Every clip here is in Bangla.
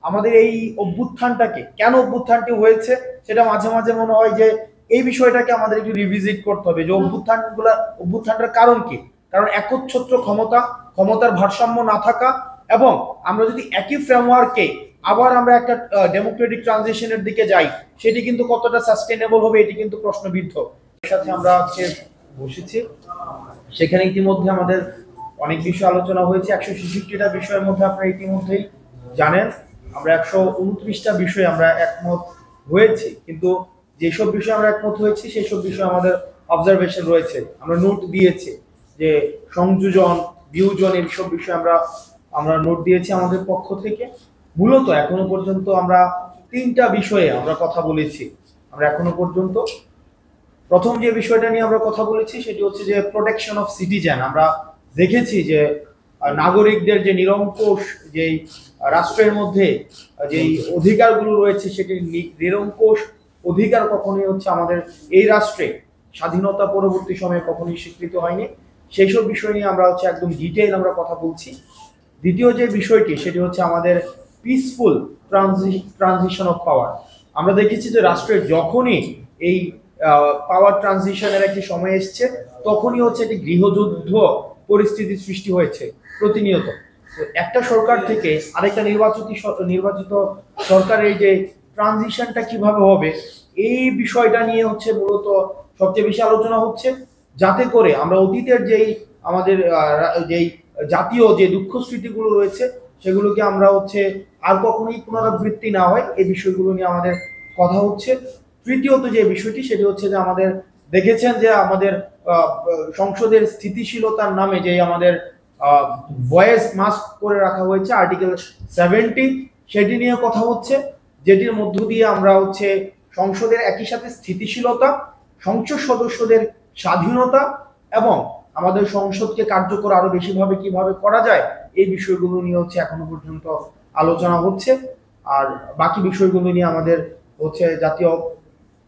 আমাদের এই অভ্যুত্থানটাকে কেন অভ্যুত্থানটি হয়েছে সেটা মাঝে মাঝে মনে হয় যে এই বিষয়টাকে আমাদের একটু রিভিজিট করতে হবে যে অভ্যুত্থানটার কারণ কি। কারণ একচ্ছত্র ক্ষমতার ভারসাম্য না থাকা, এবং আমরা যদি একই ফ্রেমওয়ার্কে আবার আমরা একটা ডেমোক্রেটিক ট্রানজিশনের দিকে যাই, সেটি কিন্তু কতটা সাস্টেনেবল হবে এটি কিন্তু প্রশ্নবিদ্ধ। এর সাথে আমরা আজকে বসেছি, সেখানে ইতিমধ্যে আমাদের অনেক বিষয় আলোচনা হয়েছে। 166টা বিষয়ের মধ্যে আপনারা ইতিমধ্যেই জানেন আমরা 129টা বিষয়ে আমরা একমত হয়েছি, কিন্তু যেসব বিষয়ে আমরা একমত হয়েছি সেই সব বিষয়ে আমাদের অবজারভেশন রয়েছে, আমরা নোট দিয়েছি যে সংযোজন বিয়োজন এইসব বিষয়ে আমরা নোট দিয়েছি আমাদের পক্ষ থেকে। মূলত এখনো পর্যন্ত আমরা 3টা বিষয়ে আমরা কথা বলেছি। আমরা এখনো পর্যন্ত প্রথম যে বিষয়টা নিয়ে আমরা কথা বলেছি সেটি হচ্ছে যে প্রোটেকশন অফ সিটিজেন। আমরা দেখেছি যে নাগরিকদের যে নিরঙ্কুশ যেই রাষ্ট্রের মধ্যে যেই অধিকারগুলো রয়েছে সেটি নিরঙ্কুশ অধিকার কখনোই হচ্ছে আমাদের এই রাষ্ট্রে স্বাধীনতা পরবর্তী সময়ে কখনোই স্বীকৃত হয়নি। সেই সব বিষয় নিয়ে আমরা হচ্ছে একদম ডিটেইল আমরা কথা বলছি। দ্বিতীয় যে বিষয়টি সেটি হচ্ছে আমাদের পিসফুল ট্রানজিশন অফ পাওয়ার। আমরা দেখেছি যে রাষ্ট্রের যখনই এই পাওয়ার ট্রানজিশনের একটি সময় এসছে তখনই হচ্ছে একটি গৃহযুদ্ধ পরিস্থিতি সৃষ্টি হয়েছে প্রতিনিয়ত। একটা সরকার থেকে আরেকটা নির্বাচিত সরকারের যে ট্রানজিশনটা কিভাবে হবে এই বিষয়টা নিয়ে হচ্ছে মূলত সবচেয়ে বেশি আলোচনা হচ্ছে, যাতে করে আমরা অতীতের যেই আমাদের যেই জাতীয় যে দুঃখ স্মৃতিগুলো রয়েছে সেগুলোকে আমরা হচ্ছে আর কখনোই পুনরাবৃত্তি না হয় এই বিষয়গুলো নিয়ে আমাদের কথা হচ্ছে। তৃতীয়ত যে বিষয়টি সেটি হচ্ছে যে আমাদের দেখেছেন যে আমাদের সংসদের স্থিতিশীলতার নামে যে আমাদের ভয়েস মাস্ক করে রাখা হয়েছে আর্টিকেল 70, সেটি নিয়ে কথা হচ্ছে, যেটির মধ্য দিয়ে আমরা হচ্ছে সংসদের একই সাথে স্থিতিশীলতা, সংসদ সদস্যদের স্বাধীনতা এবং আমাদের সংসদকে কার্যকর আরো বেশিভাবে কিভাবে করা যায় এই বিষয়গুলো নিয়ে হচ্ছে এখনো পর্যন্ত আলোচনা হচ্ছে। আর বাকি বিষয়গুলো নিয়ে আমাদের হচ্ছে জাতীয়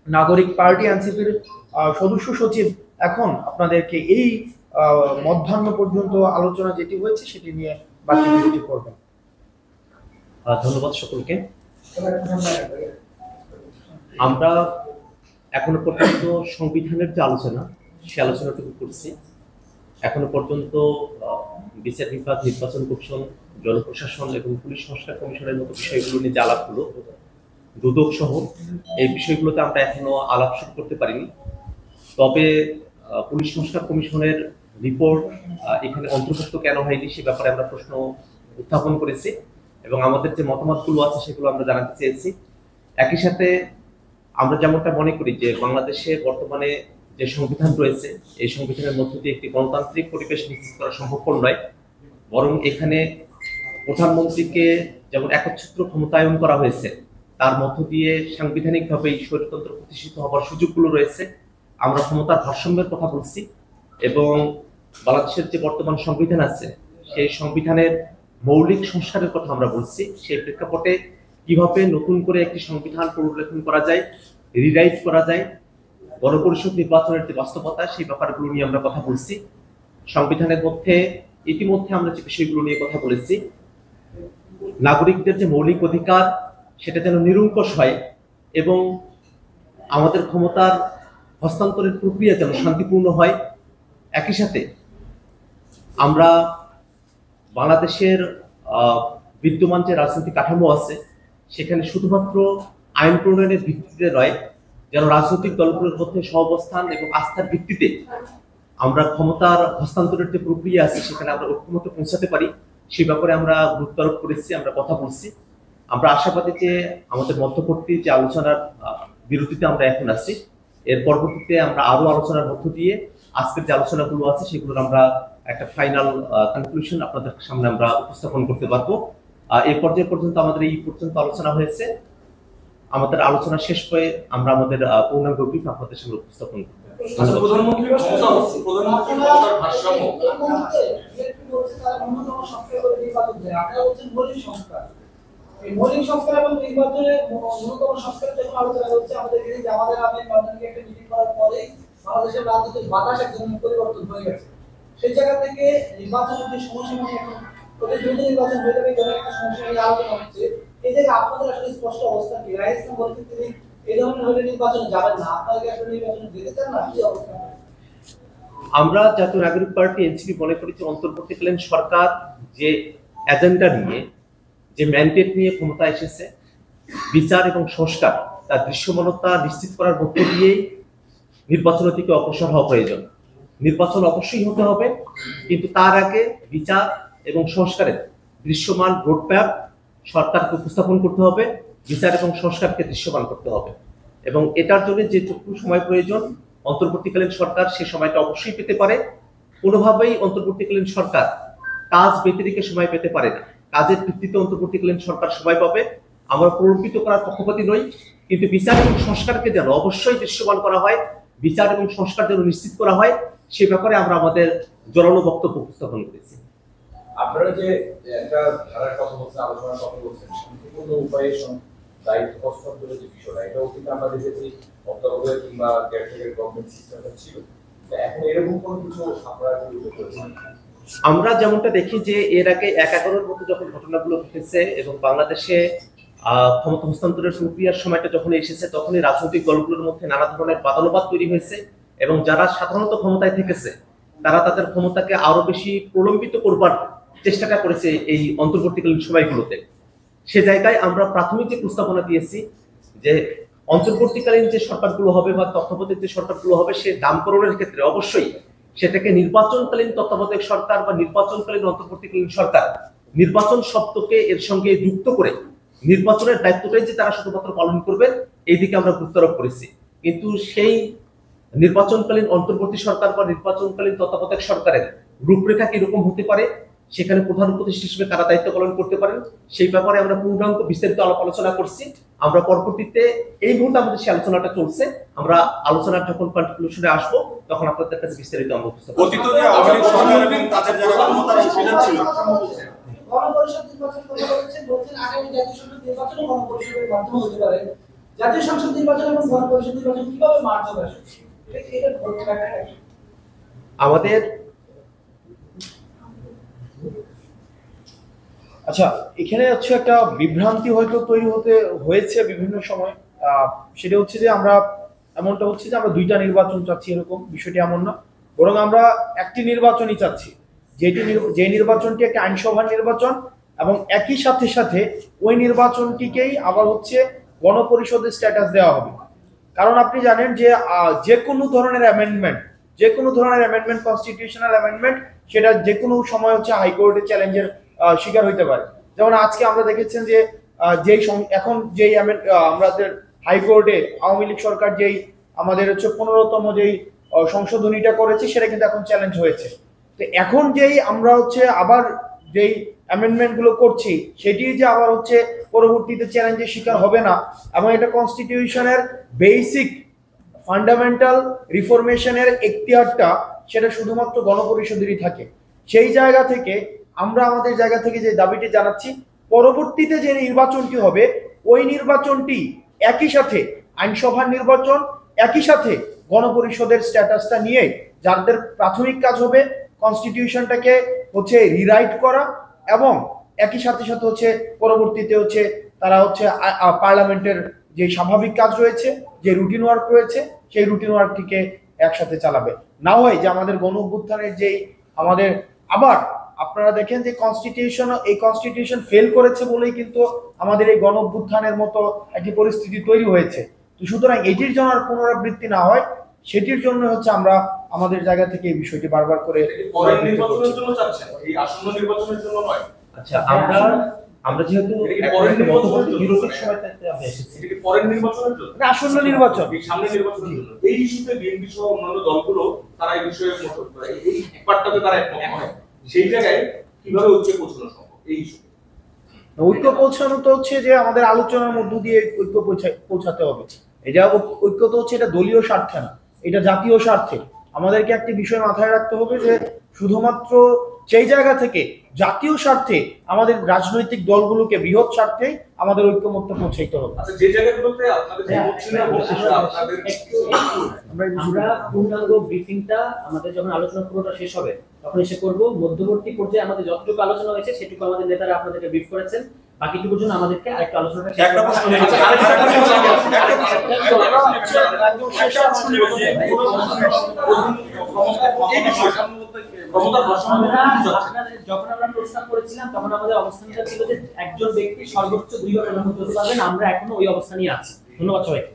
নাগরিক পার্টি এনসিপির সদস্য সচিব এখন আপনাদেরকে এই মধ্যাহ্ন পর্যন্ত আলোচনা যেটি হয়েছে সেটি নিয়ে বাকি বিষয়টি করবেন। ধন্যবাদ সকলকে। আমরা এখনো পর্যন্ত সংবিধানের যে আলোচনা সে আলোচনাটুকু করছি। এখনো পর্যন্ত বিচার বিভাগ, নির্বাচন কমিশন, জনপ্রশাসন এবং পুলিশ সংস্কার কমিশনের মতো বিষয়গুলো নিয়ে যে আলাপ হলো, দুদক সহ এই বিষয়গুলোতে আমরা এখনো আলাপ শুরু করতে পারিনি। তবে পুলিশ সংস্কার কমিশনের রিপোর্ট এখানে অন্তর্ভুক্ত কেন হয়নি সে ব্যাপারে আমরা প্রশ্ন উত্থাপন করেছি এবং আমাদের যে মতামতগুলো আছে সেগুলো আমরা জানাতে চেয়েছি। একই সাথে আমরা যেমনটা মনে করি যে বাংলাদেশে বর্তমানে যে সংবিধান রয়েছে এই সংবিধানের মধ্য দিয়ে একটি গণতান্ত্রিক পরিবেশ নিশ্চিত করা সম্ভবপর নয়, বরং এখানে প্রধানমন্ত্রীকে যেমন একচ্ছত্র ক্ষমতায়ন করা হয়েছে তার মধ্য দিয়ে সাংবিধানিকভাবে স্বৈরতন্ত্র প্রতিষ্ঠিত হবার সুযোগগুলো রয়েছে। আমরা ক্ষমতার ভারসাম্যের কথা বলছি এবং বাংলাদেশের যে বর্তমান সংবিধান আছে সেই সংবিধানের মৌলিক সংস্কারের কথা আমরা বলছি। সেই প্রেক্ষাপটে কিভাবে নতুন করে একটি সংবিধান পুনর্লেখন করা যায়, রিরাইট করা যায়, গণপরিষদ নির্বাচনের যে বাস্তবতা সেই ব্যাপারগুলো নিয়ে আমরা কথা বলছি। সংবিধানের মধ্যে ইতিমধ্যে আমরা যে বিষয়গুলো নিয়ে কথা বলেছি, নাগরিকদের যে মৌলিক অধিকার সেটা যেন নিরঙ্কুশ হয় এবং আমাদের ক্ষমতার হস্তান্তরের প্রক্রিয়া যেন শান্তিপূর্ণ হয়। একই সাথে আমরা বাংলাদেশের বিদ্যমান যে রাজনৈতিক কাঠামো আছে সেখানে শুধুমাত্র আইন প্রণয়নের ভিত্তিতে নয়, যেন রাজনৈতিক দলগুলোর মধ্যে সহাবস্থান এবং আস্থার ভিত্তিতে আমরা ক্ষমতার হস্তান্তরের যে প্রক্রিয়া আছে সেখানে আমরা ঐক্যমত্যে পৌঁছাতে পারি সেই ব্যাপারে আমরা গুরুত্ব আরোপ করেছি, আমরা কথা বলছি। আমরা আশাবাদী যে আমাদের মধ্যবর্তী যে আলোচনার বিরতিতে আমরা এখন আছি এর পরবর্তীতে আমরা আরো আলোচনার মধ্য দিয়ে আজকের যে আলোচনাগুলো আছে সেগুলোর আমরা একটা ফাইনাল কনক্লুশন আপনাদের সামনে আমরা উপস্থাপন করতে পারবো। এই পর্যায়ে পর্যন্ত আমাদের এই পর্যন্ত আলোচনা হয়েছে। আমাদের আলোচনা শেষ হয়ে আমরা আমাদের পূর্ণাঙ্গ ব্রিফ আপনাদের সামনে উপস্থাপন করব। মৌলিক সংস্কার এবং নির্বাচনের ন্যূনতম সংস্কার যখন আলোচনা হচ্ছে আমাদের জামাতের আমির মাদানিকে একটা মিটিং করার পরেই বাংলাদেশের রাজনৈতিক বাতাস একদম পরিবর্তন হয়ে গেছে। সেই জায়গা থেকে নির্বাচনের যে সমস্যা এখন প্রতি দ্রুত নির্বাচন হয়ে যাবে ধরে একটা সমস্যা নিয়ে আলোচনা হচ্ছে, এই জায়গায় আপনাদের আসলে স্পষ্ট অবস্থান কি? রাইস ইসলাম বলছেন তিনি এই ধরনের হলে নির্বাচনে যাবেন না, আপনারা কি আসলে নির্বাচনে যেতে চান না, কি অবস্থা? আমরা জাতীয় নাগরিক পার্টি এনসিপি মনে করি যে অন্তর্বর্তীকালীন সরকার যে এজেন্ডা নিয়ে, যে ম্যান্ডেট নিয়ে ক্ষমতা এসেছে, বিচার এবং সংস্কার তার দৃশ্যমানতা নিশ্চিত করার মধ্য দিয়েই নির্বাচনের থেকে অগ্রসর হওয়া প্রয়োজন। নির্বাচন অবশ্যই হতে হবে, কিন্তু তার আগে বিচার এবং সংস্কারের দৃশ্যমান রোডম্যাপ সরকারকে উপস্থাপন করতে হবে, বিচার এবং সংস্কারকে দৃশ্যমান করতে হবে। এবং এটার জন্য যেটুকু সময় প্রয়োজন অন্তর্বর্তীকালীন সরকার সে সময়টা অবশ্যই পেতে পারে। কোনোভাবেই অন্তর্বর্তীকালীন সরকার কাজ বেঁধে রেখে সময় পেতে পারে না। কাজের ভিত্তিতে অন্তর্বর্তীকালীন সরকার সময় পাবে। আমরা প্রলম্বিত করার পক্ষপাতী নই, কিন্তু বিচার এবং সংস্কারকে যেন অবশ্যই দৃশ্যমান করা হয়, বিচার এবং সংস্কার যেন নিশ্চিত করা হয়, সে ব্যাপারে আমরা আমাদের জোরালো বক্তব্য উপস্থাপন করেছি। আপনারা যে একটা ধারার কথা বলছেন, আলোচনার কথা বলছেন, শান্তিপূর্ণ উপায়ে দায়িত্ব হস্তান্তরের যে বিষয়টা, এটাও কিন্তু আমরা দেখেছি তত্ত্বাবধায়ক কিংবা কেয়ারটেকার গভর্নমেন্ট সিস্টেমটা ছিল। তো এখন এরকম কোনো কিছু আপনারা কি উল্লেখ করেছেন? আমরা যেমনটা দেখি যে এর আগে 11-এর মতো যখন ঘটনাগুলো ঘটেছে এবং বাংলাদেশে ক্ষমতা হস্তান্তরের প্রক্রিয়ার সময়টা যখন এসেছে, তখনই রাজনৈতিক দলগুলোর মধ্যে নানা ধরনের বাদানুবাদ তৈরি হয়েছে এবং যারা সাধারণত ক্ষমতায় থেকেছে তারা তাদের ক্ষমতাকে আরো বেশি প্রলম্বিত করবার চেষ্টাটা করেছে এই অন্তর্বর্তীকালীন সময়গুলোতে। সে জায়গায় আমরা প্রাথমিক যে প্রস্তাবনা দিয়েছি যে অন্তর্বর্তীকালীন যে সরকারগুলো হবে বা তত্ত্বাবধায়ক যে সরকারগুলো হবে, সে নামকরণের ক্ষেত্রে অবশ্যই সেটাকে নির্বাচনকালীন তত্ত্বাবধায়ক সরকার বা নির্বাচনকালীন অন্তর্বর্তীকালীন সরকার, নির্বাচন শব্দকে এর সঙ্গে যুক্ত করে নির্বাচনের দায়িত্বটাই যে তারা শুধুমাত্র পালন করবেন এই দিকে আমরা গুরুত্ব আরোপ করেছি। কিন্তু সেই নির্বাচনকালীন অন্তর্বর্তী সরকার বা নির্বাচনকালীন তত্ত্বাবধায়ক সরকারের রূপরেখা কিরকম হতে পারে, সেখানে প্রধান উপদেষ্টা হিসেবে কারা দায়িত্ব পালন করতে পারেন, সেই ব্যাপারে আমরা পূর্ণাঙ্গ বিস্তারিত আলোচনা করছি। আমরা পরবর্তীতে এই মুহূর্তে আমাদের সেই আলোচনাটা চলছে, আমরা আলোচনার যখন কনক্লুশনে আসবো তখন আপনাদের কাছে বিস্তারিত আমরা উপস্থাপন করব। অতীত যে আওয়ামী লীগ সরকার এবং তাদের যারা ক্ষমতার অংশীদার ছিল, গণপরিষদ নির্বাচন কথা বলেছেন, বলছেন আগামী জাতীয় সংসদ নির্বাচনে গণপরিষদের মাধ্যমে হতে পারে। জাতীয় সংসদ নির্বাচন এবং গণপরিষদ নির্বাচন কিভাবে মার্চ হবে আসলে? এটা ব্যাখ্যা কি? আমাদের আচ্ছা, এখানে হচ্ছে একটা বিভ্রান্তি হয়তো তৈরি হয়েছে বিভিন্ন সময়। সেটা হচ্ছে যে এমনটা হচ্ছে যে আমরা দুইটা নির্বাচন চাচ্ছি, এরকম বিষয়টি এমন না, বরং আমরা একটি নির্বাচনই চাচ্ছি, যে নির্বাচনটি একটা আইনসভার নির্বাচন এবং একই সাথে সাথে ওই নির্বাচনটিকেই আবার হচ্ছে গণপরিষদের স্ট্যাটাস দেওয়া হবে। কারণ আপনি জানেন যে যে কোনো ধরনের অ্যামেন্ডমেন্ট কনস্টিটিউশনাল অ্যামেন্ডমেন্ট, সেটা যে কোনো সময় হচ্ছে হাইকোর্টে চ্যালেঞ্জের শিকার হইতে পারে। যেমন আজকে আমরা দেখেছেন যে এখন যেই আমাদের হাইকোর্টে আওয়ামী লীগ সরকার যেই আমাদের হচ্ছে 15তম যেই সংশোধনীটা করেছে, সেটা কিন্তু এখন চ্যালেঞ্জ হয়েছে। তো এখন যেই আমরা হচ্ছে আবার যেই অ্যামেন্ডমেন্ট গুলো করছি, সেটি যে আবার হচ্ছে পরবর্তীতে চ্যালেঞ্জের শিকার হবে না, এবং এটা কনস্টিটিউশনের বেসিক ফান্ডামেন্টাল রিফরমেশনের এখতিয়ারটা সেটা শুধুমাত্র গণপরিষদেরই থাকে। সেই জায়গা থেকে আমরা আমাদের জায়গা থেকে যে দাবিটি জানাচ্ছি, পরবর্তীতে যে নির্বাচনটি হবে ওই নির্বাচনটি একই সাথে আইনসভার নির্বাচন, একই সাথে গণপরিষদের স্ট্যাটাসটা নিয়ে যাদের প্রাথমিক কাজ হবে কনস্টিটিউশনটাকে হচ্ছে রিরাইট করা, এবং একই সাথে সাথে হচ্ছে পরবর্তীতে হচ্ছে তারা হচ্ছে পার্লামেন্টের যে স্বাভাবিক কাজ রয়েছে, যে রুটিন ওয়ার্ক রয়েছে, সেই রুটিন ওয়ার্কটিকে একসাথে চালাবে। না হয় যে আমাদের গণ অভ্যুত্থানের যেই আমাদের আবার আপনারা দেখেন যে কনস্টিটিউশন ফেল করেছে বলেই কিন্তু আমাদের এই গণ অভ্যুত্থানের মতো একটি পরিস্থিতি তৈরি হয়েছে। তো সুতরাং এটির জন্য আর পুনরাবৃত্তি না হয়, সেটির জন্য হচ্ছে আমরা আমাদের জায়গা থেকে এই বিষয়টি বারবার করে পরের নির্বাচনের জন্য চাচ্ছেন, এই আসন্ন নির্বাচনের জন্য নয়। আচ্ছা, আমরা যেহেতু বিরতির সময়টাতে আমরা এসেছি, এটা কি পরের নির্বাচনের জন্য? আসন্ন নির্বাচন, এই সামনের নির্বাচনের জন্য। এই ইস্যুতে বিএনপি সহ অন্যান্য দলগুলো তারা এই বিষয়ে এই পার্টটাতে তারা একমত হয়। সেই জায়গায় কিভাবে ঐক্যে পৌঁছানো সম্ভব এই ইস্যুতে? ঐক্য পৌঁছানো তো হচ্ছে যে আমাদের আলোচনার মধ্য দিয়ে ঐক্য পৌঁছাতে হবে। এটা ঐক্য তো হচ্ছে এটা দলীয় স্বার্থে না, এটা জাতীয় স্বার্থে। আমাদেরকে একটি বিষয় মাথায় রাখতে হবে যে শুধুমাত্র সেই জায়গা থেকে জাতীয় স্বার্থে আমাদের রাজনৈতিক দলগুলোকে বৃহৎ স্বার্থে আমাদের ঐক্যমত্য পৌঁছাইতে হবে। আচ্ছা, যে জায়গাগুলোতে আপনাদের দ্বিমত ছিল আপনাদের আমরা পূর্ণাঙ্গ ব্রিফিংটা আমাদের যখন আলোচনা পুরোটা শেষ হবে তখন এসে করব। মধ্যবর্তী পর্যায়ে আমাদের যতটুকু আলোচনা হয়েছে সেটুকু আমাদের নেতারা আপনাদেরকে ব্রিফ করেছেন। বাকিটুকুর জন্য আমাদেরকে আরেকটা আলোচনাটা শেষ একটা করতে প্রশ্ন হবে। আচ্ছা, আরেকটা ক্ষমতার ভারসাম্য আমরা যখন আমরা প্রস্তাব করেছিলাম তখন আমাদের অবস্থানটা ছিল যে একজন ব্যক্তি সর্বোচ্চ 2 বার প্রধানমন্ত্রী হতে পারবেন, আমরা এখনো ওই অবস্থানই আছি। ধন্যবাদ সবাইকে।